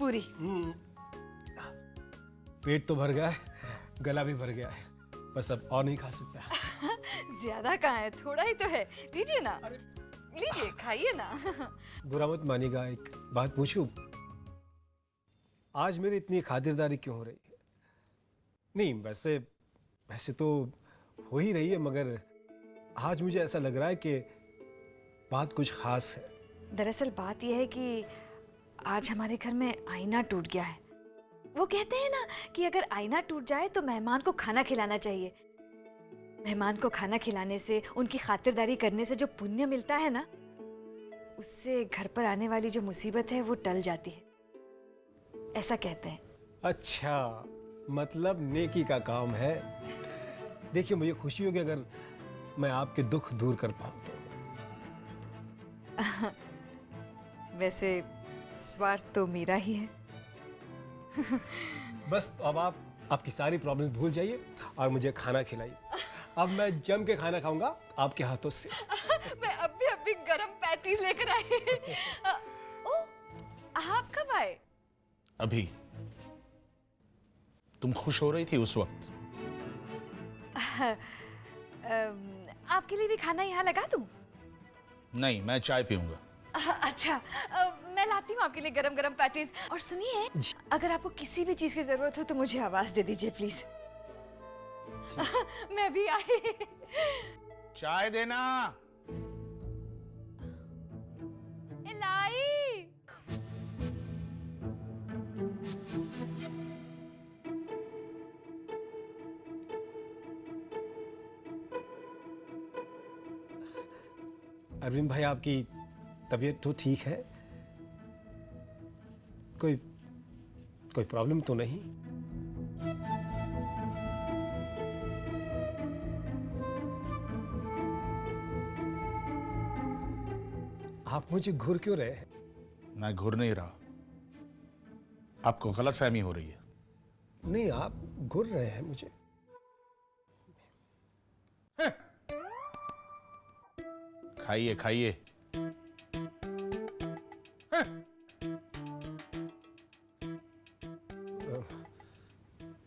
पूरी। पेट तो भर गया है, गला भी भर गया है, बस अब और नहीं खा सकता। ज्यादा कहाँ है, थोड़ा ही तो है, लीजिए ना, लीजिए खाइए ना। बुरा मत मानिएगा, एक बात पूछूं? आज मेरी इतनी खातिरदारी क्यों हो रही है? नहीं, वैसे तो हो ही रही है, मगर आज मुझे ऐसा लग रहा है कि बात कुछ खास है। दरअसल बात यह है कि आज हमारे घर में आईना टूट गया है। वो कहते हैं ना कि अगर आईना टूट जाए तो मेहमान को खाना खिलाना चाहिए। मेहमान को खाना खिलाने से, उनकी खातिरदारी करने से जो पुण्य मिलता है ना, उससे घर पर आने वाली जो मुसीबत है वो टल जाती है, ऐसा कहते हैं। अच्छा, मतलब नेकी का काम है। देखिए, मुझे खुशी होगी अगर मैं आपके दुख दूर कर पाऊं तो। वैसे स्वार्थ तो मेरा ही है। बस अब आप आपकी सारी प्रॉब्लम्स भूल जाइए और मुझे खाना खिलाइए। अब मैं जम के खाना खाऊंगा आपके हाथों से। मैं अभी गरम पैटीज लेकर आई। ओ, आप कब आए? अभी। तुम खुश हो रही थी उस वक्त। आपके लिए भी खाना यहाँ लगा दूं? नहीं, मैं चाय पीऊंगा। अच्छा, मैं लाती हूँ आपके लिए गरम गरम पैटीज। और सुनिए, अगर आपको किसी भी चीज की जरूरत हो तो मुझे आवाज दे दीजिए प्लीज। मैं अभी आई। चाय देना। लाई। अरविंद भाई, आपकी तबीयत तो ठीक है? कोई प्रॉब्लम तो नहीं? आप मुझे घूर क्यों रहे हैं? मैं घूर नहीं रहा, आपको गलतफहमी हो रही है। नहीं, आप घूर रहे हैं मुझे। खाइए खाइए।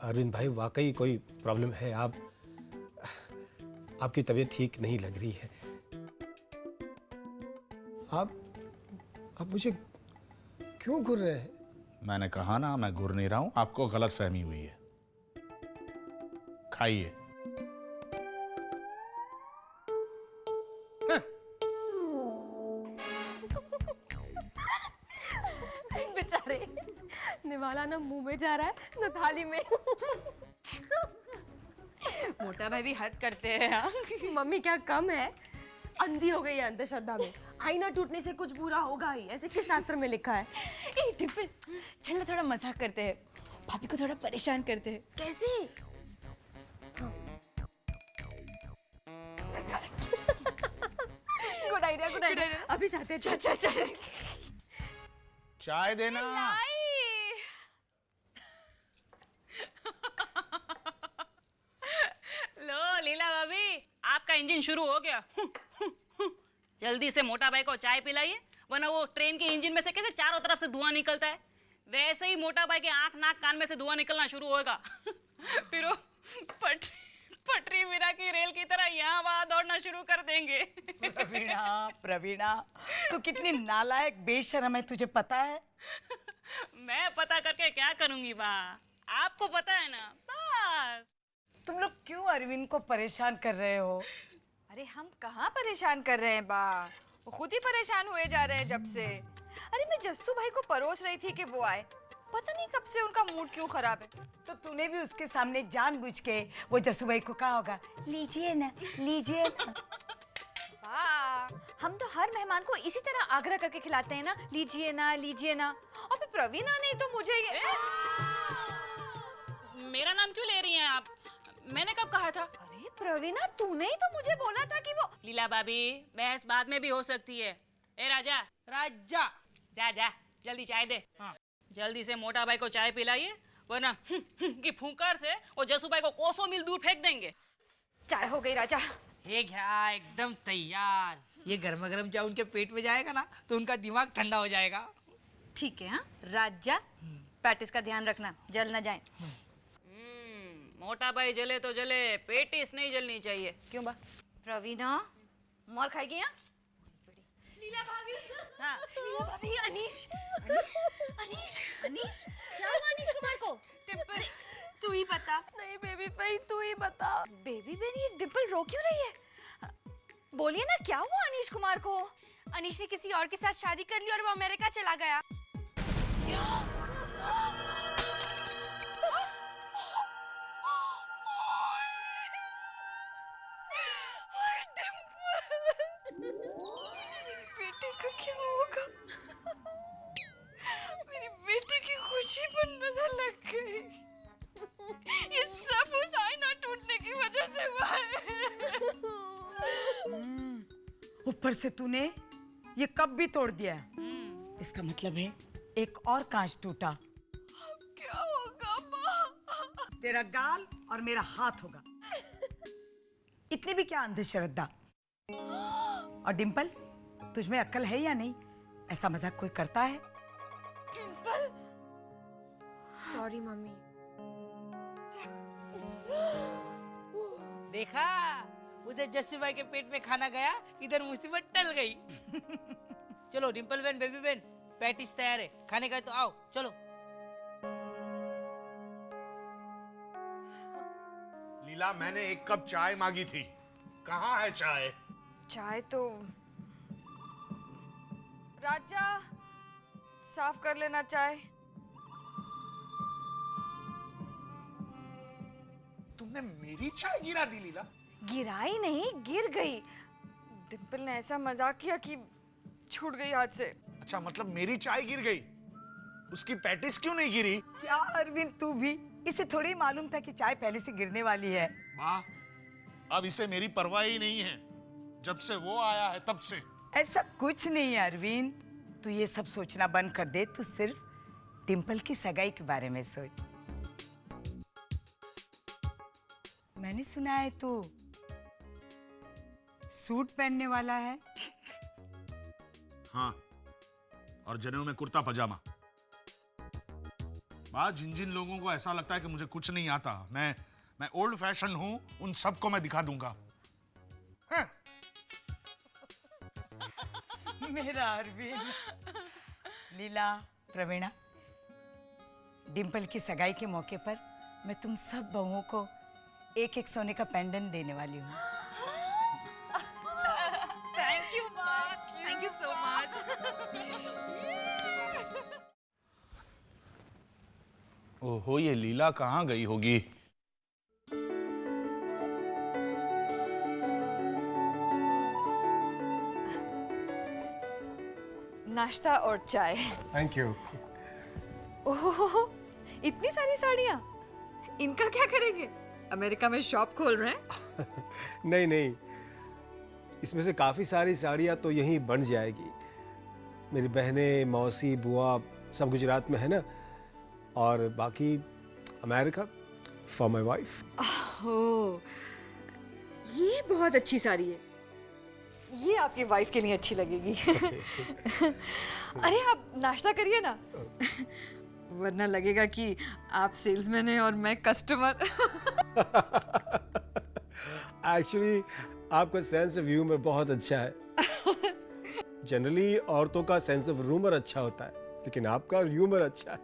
अरविंद भाई, वाकई कोई प्रॉब्लम है? आपकी तबीयत ठीक नहीं लग रही है। आप मुझे क्यों घूर रहे हैं? मैंने कहा ना, मैं घूर नहीं रहा हूं, आपको गलतफहमी हुई है। खाइए। बेचारे, निवाला ना मुंह में जा रहा है ना थाली में। मोटा भाई भी हद करते हैं। हाँ? मम्मी क्या कम है, अंधी हो गई है अंधश्रद्धा में। आईना टूटने से कुछ बुरा होगा ही, ऐसे किस शास्त्र में लिखा है? ए टिफिन, चल ना थोड़ा मजाक करते हैं, भाभी को थोड़ा परेशान करते हैं। कैसे? Good idea, good idea. अभी जाते हैं। चल। चाय देना। लो लीला भाभी, आपका इंजन शुरू हो गया। जल्दी से मोटा भाई को चाय पिलाइए, वरना वो ट्रेन के इंजन में से कैसे चारों तरफ से धुआं निकलता है, वैसे ही मोटा भाई के आंख नाक कान में से धुआं निकलना शुरू होगा। फिर वो पटरी बिना की रेल की तरह यहाँ वहां दौड़ना शुरू कर देंगे। प्रवीणा, तू कितनी नालायक बेशर्म है, तुझे पता है? मैं पता करके क्या करूंगी बा, आपको पता है ना। बस तुम लोग क्यों अरविंद को परेशान कर रहे हो? अरे हम कहाँ परेशान कर रहे हैं बा, वो खुद ही परेशान हुए जा रहे हैं जब से। अरे मैं जस्सू भाई को परोस रही थी कि वो आए, पता नहीं कब से उनका मूड क्यों खराब है। तो तूने भी उसके सामने जानबूझ के वो जस्सू भाई को कहा होगा, लीजिए ना, लीजिए ना। हम तो हर मेहमान को इसी तरह आग्रह करके खिलाते हैं ना, लीजिए ना, लीजिए ना। और फिर प्रवीणा ने तो मुझे मेरा नाम क्यों ले रही हैं आप? मैंने कब कहा था? अरे प्रवीणा, तूने ही तो मुझे बोला था कि वो। लीला भाभी, बहस बाद में भी हो सकती है। ए राजा, राजा, जा जल्दी चाय दे। हाँ। जल्दी से मोटा भाई को चाय पिलाइए, वरना की फूंकार से वो जसू भाई को कोसों मील दूर फेंक देंगे। चाय हो गई राजा। ये क्या, एकदम तैयार। ये गर्मा गर्म चाय उनके पेट में जाएगा ना तो उनका दिमाग ठंडा हो जाएगा। ठीक है। हाँ, राजा पैटिस का ध्यान रखना, जल ना जाए। मोटा भाई जले तो जले, पेटिस नहीं जलनी चाहिए। क्यों बा? प्रवीणा मार खाएगी यहाँ? लीला भाभी। हाँ, लीला भाभी। अनीश अनीश अनीश अनीश क्या हुआ अनीश कुमार को? डिम्पल तू ही बता। नहीं बेबी भाई तू ही बता। बेबी बेन, ये डिम्पल रो क्यों रही है? बोलिए ना, क्या हुआ अनीश कुमार को? अनीश ने किसी और के साथ शादी कर ली और वो अमेरिका चला गया। बेटे को क्या होगा? मेरी बेटी की खुशी पर नजर लग गई। ये सब उस आईना टूटने की वजह से हुआ है। ऊपर से तूने ये कब भी तोड़ दिया। इसका मतलब है एक और कांच टूटा। क्या होगा माँ? तेरा गाल और मेरा हाथ होगा। इतनी भी क्या अंधश्रद्धा। और डिम्पल, तुझमें अक्ल है या नहीं? ऐसा मजाक कोई करता है? Dimple, sorry mummy. देखा, उधर जस्सी भाई के पेट में खाना गया, इधर मुसीबत टल गई। चलो डिम्पल बहन, बेबी बहन, पैटिस तैयार है, खाने का है तो आओ, चलो। लीला, मैंने एक कप चाय मांगी थी, कहाँ है चाय? चाय तो राजा साफ कर लेना चाय। तुमने मेरी चाय गिरा दी लीला? गिराई नहीं, गिर गई। डिम्पल ने ऐसा मजाक किया कि छूट गई हाथ से। अच्छा, मतलब मेरी चाय गिर गई, उसकी पैटिस क्यों नहीं गिरी? क्या अरविंद, तू भी? इसे थोड़ी ही मालूम था कि चाय पहले से गिरने वाली है। माँ, अब इसे मेरी परवाह ही नहीं है, जब से वो आया है तब से। ऐसा कुछ नहीं है अरविंद, तू ये सब सोचना बंद कर दे। तू सिर्फ डिम्पल की सगाई के बारे में सोच। मैंने सुना है तू सूट पहनने वाला है। हाँ, और जनेऊ में कुर्ता पजामा। बात जिन जिन लोगों को ऐसा लगता है कि मुझे कुछ नहीं आता, मैं ओल्ड फैशन हूं, उन सबको मैं दिखा दूंगा। हैं? मेरा अरविंद। लीला, प्रवीणा, डिम्पल की सगाई के मौके पर मैं तुम सब बहुओं को एक एक सोने का पेंडेंट देने वाली हूँ। थैंक यू माँ, थैंक यू सो मच। ओहो, ये लीला कहाँ गई होगी? नाश्ता और चाय। Thank you. ओह, इतनी सारी साड़ियाँ, इनका क्या करेंगे? अमेरिका में शॉप खोल रहे हैं? नहीं नहीं, इसमें से काफ़ी सारी साड़ियाँ तो यहीं बन जाएगी। मेरी बहनें, मौसी, बुआ सब गुजरात में है ना, और बाकी अमेरिका फॉर माय वाइफ। ओह, ये बहुत अच्छी साड़ी है, ये आपकी वाइफ के लिए अच्छी लगेगी। अरे आप नाश्ता करिए ना, वरना लगेगा कि आप सेल्समैन हैं और मैं कस्टमर। एक्चुअली आपका सेंस ऑफ ह्यूमर बहुत अच्छा है। जनरली औरतों का सेंस ऑफ ह्यूमर अच्छा होता है, लेकिन आपका ह्यूमर अच्छा है।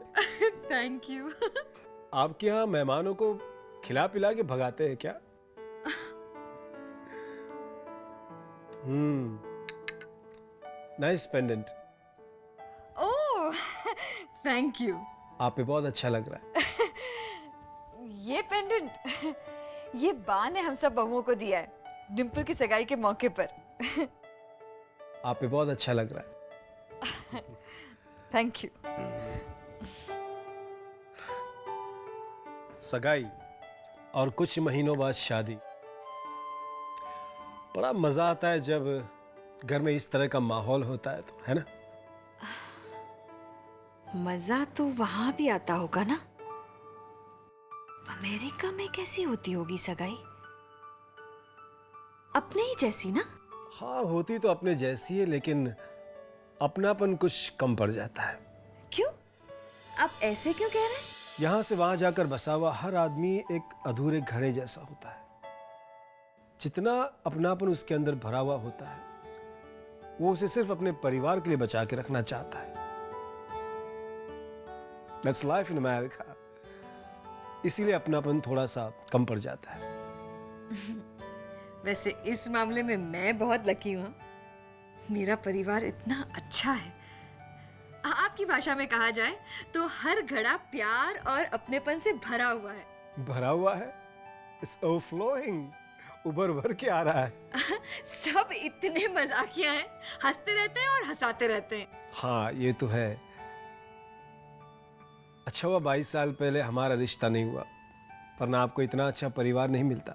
Thank you. आपके यहाँ मेहमानों को खिला पिला के भगाते हैं क्या? Nice pendant. Oh, thank you. आप पे बहुत अच्छा लग रहा है। ये पेंडेंट ये बा ने हम सब बहुओं को दिया है डिम्पल की सगाई के मौके पर। आप पे बहुत अच्छा लग रहा है। Thank you. सगाई और कुछ महीनों बाद शादी। बड़ा मजा आता है जब घर में इस तरह का माहौल होता है, तो है ना? मजा तो वहां भी आता होगा ना? अमेरिका में कैसी होती होगी सगाई? अपने ही जैसी ना? हाँ, होती तो अपने जैसी है, लेकिन अपनापन कुछ कम पड़ जाता है। आप ऐसे क्यों कह रहे हैं? यहाँ से वहां जाकर बसा हुआ हर आदमी एक अधूरे घड़े जैसा होता है। जितना अपनापन उसके अंदर भरा हुआ होता है, वो उसे सिर्फ अपने परिवार के लिए बचा के रखना चाहता है। That's life in America. इसीलिए अपनापन थोड़ा सा कम पड़ जाता है। वैसे इस मामले में मैं बहुत लकी हूँ। मेरा परिवार इतना अच्छा है। आपकी भाषा में कहा जाए तो हर घड़ा प्यार और अपनेपन से भरा हुआ है। भरा हुआ है? It's overflowing. उबर भर के आ रहा है। सब इतने मजाकिया हैं, हंसते रहते हैं और हंसाते रहते हैं। हाँ, ये तो है। अच्छा हुआ 22 साल पहले हमारा रिश्ता नहीं हुआ, वरना आपको इतना अच्छा परिवार नहीं मिलता।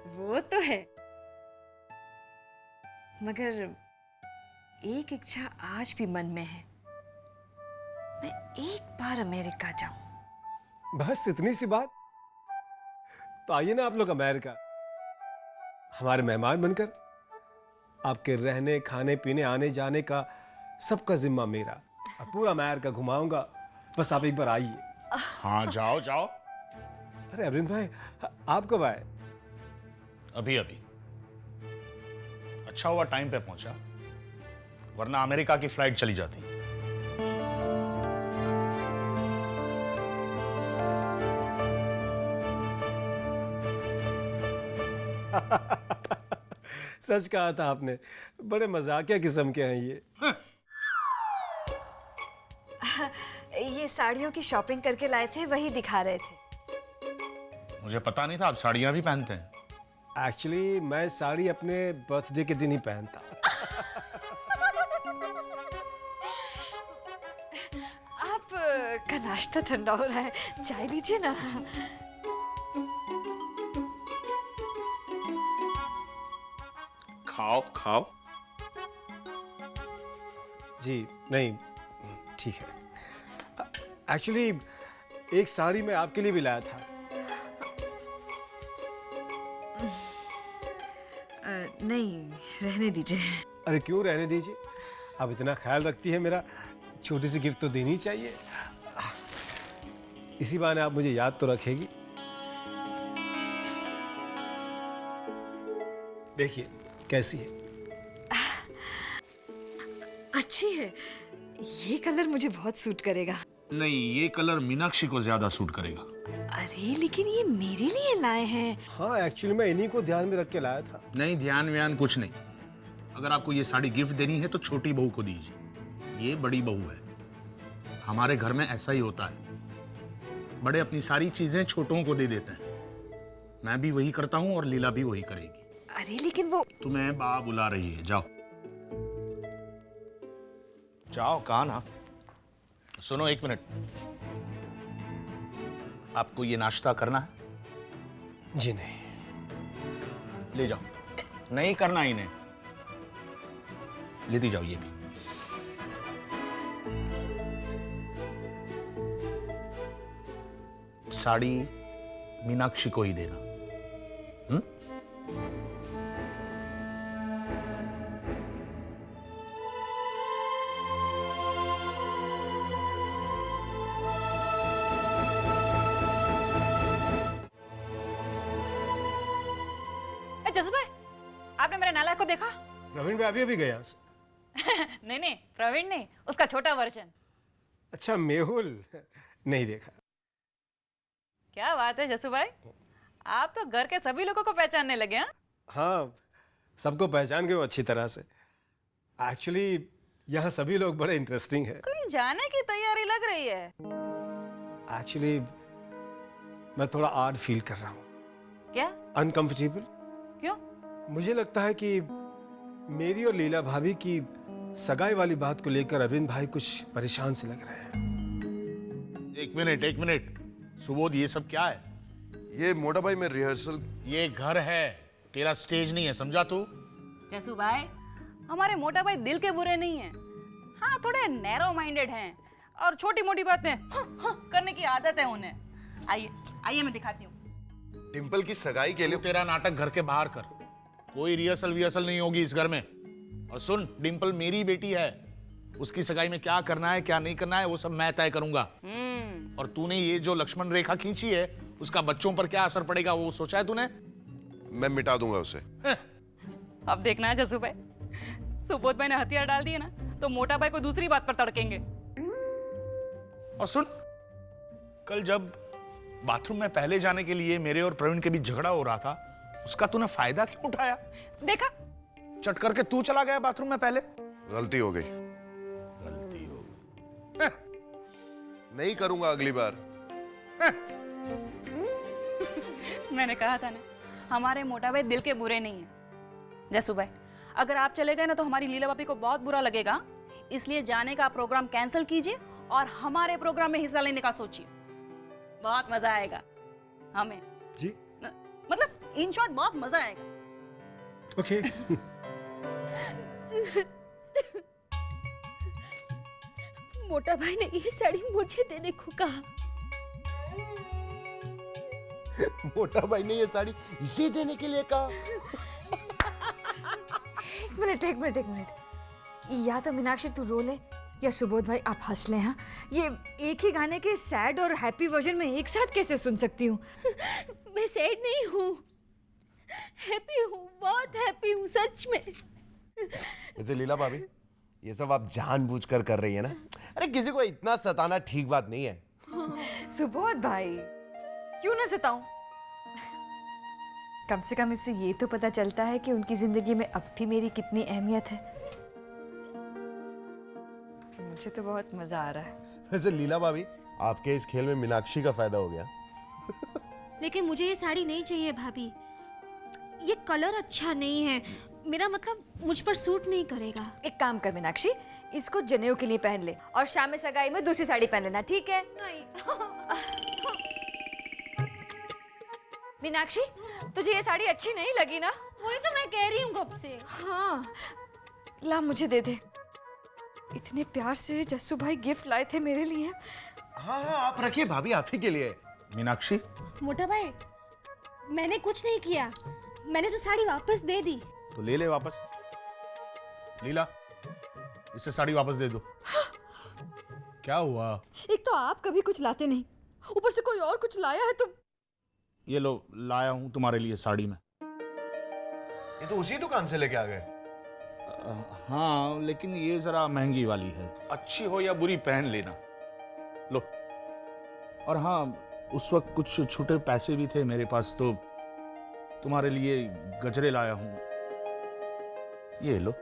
वो तो है, मगर एक इच्छा आज भी मन में है। मैं एक बार अमेरिका जाऊं। बस इतनी सी बात? तो आइए ना आप लोग अमेरिका, हमारे मेहमान बनकर। आपके रहने, खाने, पीने, आने जाने का सबका जिम्मा मेरा। अब पूरा अमेरिका घुमाऊंगा, बस आप एक बार आइए। हाँ जाओ जाओ। अरे अरविंद भाई, आप कब आए? अभी अभी। अच्छा हुआ टाइम पे पहुंचा, वरना अमेरिका की फ्लाइट चली जाती। सच कहा था आपने, बड़े मजाकिया किस्म के हैं ये। ये साड़ियों की शॉपिंग करके लाए थे, वही दिखा रहे थे। मुझे पता नहीं था आप साड़ियां भी पहनते हैं। एक्चुअली मैं साड़ी अपने बर्थडे के दिन ही पहनता। आप का नाश्ता ठंडा हो रहा है, चाय लीजिए ना। खाओ खाओ। जी नहीं, ठीक है। एक्चुअली एक साड़ी मैं आपके लिए भी लाया था। नहीं, रहने दीजिए। अरे क्यों रहने दीजिए, आप इतना ख्याल रखती है मेरा, छोटी सी गिफ्ट तो देनी चाहिए। इसी बहाने आप मुझे याद तो रखेगी। देखिए कैसी है। अच्छी है, ये कलर मुझे बहुत सूट करेगा। नहीं, ये कलर मीनाक्षी को ज्यादा सूट करेगा। अरे लेकिन ये मेरे लिए लाए हैं। हाँ, एक्चुअली मैं इन्हीं को ध्यान में रख के लाया था। नहीं, ध्यान व्यान कुछ नहीं। अगर आपको ये साड़ी गिफ्ट देनी है तो छोटी बहू को दीजिए, ये बड़ी बहू है। हमारे घर में ऐसा ही होता है, बड़े अपनी सारी चीजें छोटों को दे देते हैं। मैं भी वही करता हूँ और लीला भी वही करेगी। अरे लेकिन वो तुम्हें बा बुला रही है, जाओ जाओ। कहा ना। सुनो एक मिनट, आपको ये नाश्ता करना है? जी नहीं। ले जाओ। नहीं करना इन्हें, लेती जाओ ये भी। साड़ी मीनाक्षी को ही देना। जसू भाई, आपने मेरे नालायक को देखा? प्रवीण भाई अभी अभी गया। नहीं नहीं, प्रवीण नहीं, उसका छोटा वर्जन। अच्छा मेहुल, नहीं देखा। क्या बात है जसू भाई, आप तो घर के सभी लोगों को पहचानने लगे हैं। हाँ, सबको पहचान गए वो अच्छी तरह से। एक्चुअली यहाँ सभी लोग बड़े इंटरेस्टिंग है। कहीं जाने की तैयारी लग रही है। एक्चुअली मैं थोड़ा ऑड फील कर रहा हूँ। क्या? अनकंफर्टेबल। क्यों? मुझे लगता है कि मेरी और लीला भाभी की सगाई वाली बात को लेकर अरविंद भाई कुछ परेशान से लग रहे हैं। एक मिनट सुबोध, ये सब क्या है? ये मोटा भाई में रिहर्सल। ये घर है, तेरा स्टेज नहीं है, समझा तू? जसू भाई, हमारे मोटा भाई दिल के बुरे नहीं हैं। हाँ, थोड़े नैरो माइंडेड हैं और छोटी मोटी बातें करने की आदत है उन्हें। आइए आइए, मैं दिखाती हूँ। डिंपल की सगाई के लिए तू तेरा नाटक घर के बाहर कर, कोई रिहर्सल विहर्सल नहीं होगी इस घर में। और सुन, डिंपल मेरी बेटी है, उसकी सगाई में क्या करना है क्या नहीं करना है वो सब मैं तय करूंगा। और तूने ये जो लक्ष्मण रेखा खींची है उसका बच्चों पर क्या असर पड़ेगा वो सोचा है तूने? मैं मिटा दूंगा उसे। अब देखना है जसू भाई, सुबोध भाई ने हथियार डाल दिए ना तो मोटा भाई को दूसरी बात पर तड़केंगे। और सुन, कल जब बाथरूम में पहले जाने के लिए मेरे और प्रवीण के बीच झगड़ा हो रहा था उसका तूने फायदा क्यों उठाया? देखा, चट करके तू चला गया बाथरूम में पहले। गलती हो गई। गलती हो गई। नहीं करूंगा अगली बार। मैंने कहा था ना, हमारे मोटा भाई दिल के बुरे नहीं है। जसू भाई, अगर आप चले गए ना तो हमारी लीला भाभी को बहुत बुरा लगेगा, इसलिए जाने का प्रोग्राम कैंसिल कीजिए और हमारे प्रोग्राम में हिस्सा लेने का सोचिए। बहुत मजा आएगा हमें जी, मतलब इन शॉर्ट बहुत मजा आएगा। ओके। मोटा भाई ने ये साड़ी मुझे देने को कहा। मोटा भाई ने ये साड़ी इसे देने के लिए कहा। एक मिनट, या तो मीनाक्षी तू रो ले या सुबोध भाई आप हंस ले। हाँ, ये एक ही गाने के सैड और हैप्पी वर्जन में एक साथ कैसे सुन सकती हूँ? मैं सैड नहीं हूँ, हैप्पी हूँ, बहुत हैप्पी हूँ सच में। वैसे लीला भाभी, ये सब आप जानबूझकर कर रही है ना? अरे किसी को इतना सताना ठीक बात नहीं है। सुबोध भाई, क्यों ना सताऊं? कम से कम इससे ये तो पता चलता है कि उनकी जिंदगी में अब भी मेरी कितनी अहमियत है। मुझे तो बहुत मजा आ रहा है। वैसे लीला भाभी, आपके इस खेल में मीनाक्षी का फायदा हो गया। लेकिन मुझे ये साड़ी नहीं चाहिए भाभी, ये कलर अच्छा नहीं है, मेरा मतलब मुझ पर सूट नहीं करेगा। एक काम कर मीनाक्षी, इसको जनेऊ के लिए पहन ले और शाम में सगाई में दूसरी साड़ी पहन लेना, ठीक है? नहीं। मीनाक्षी, तुझे ये साड़ी अच्छी नहीं लगी ना? वही तो मैं कह रही हूँ कब से। हाँ, ला मुझे दे दे। इतने प्यार से जस्सू भाई गिफ्ट लाए थे मेरे लिए। हाँ हाँ, आप रखिए भाभी, आप ही के लिए। मीनाक्षी, मोटा भाई, मैंने कुछ नहीं किया, मैंने तो साड़ी वापस दे दी। तो ले ले वापस। लीला, इसे साड़ी वापस दे दो। क्या हुआ? एक तो आप कभी कुछ लाते नहीं, ऊपर से कोई और कुछ लाया है तो। ये लो, लाया हूं तुम्हारे लिए साड़ी में। ये तो उसी दुकान से लेके आ गए। हाँ, लेकिन ये जरा महंगी वाली है, अच्छी हो या बुरी पहन लेना। लो। और हाँ, उस वक्त कुछ छोटे पैसे भी थे मेरे पास तो तुम्हारे लिए गजरे लाया हूं, ये लो।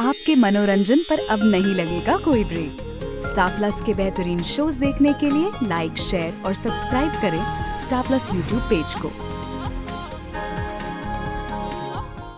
आपके मनोरंजन पर अब नहीं लगेगा कोई ब्रेक। स्टार प्लस के बेहतरीन शोज देखने के लिए लाइक, शेयर और सब्सक्राइब करें स्टार प्लस यूट्यूब पेज को।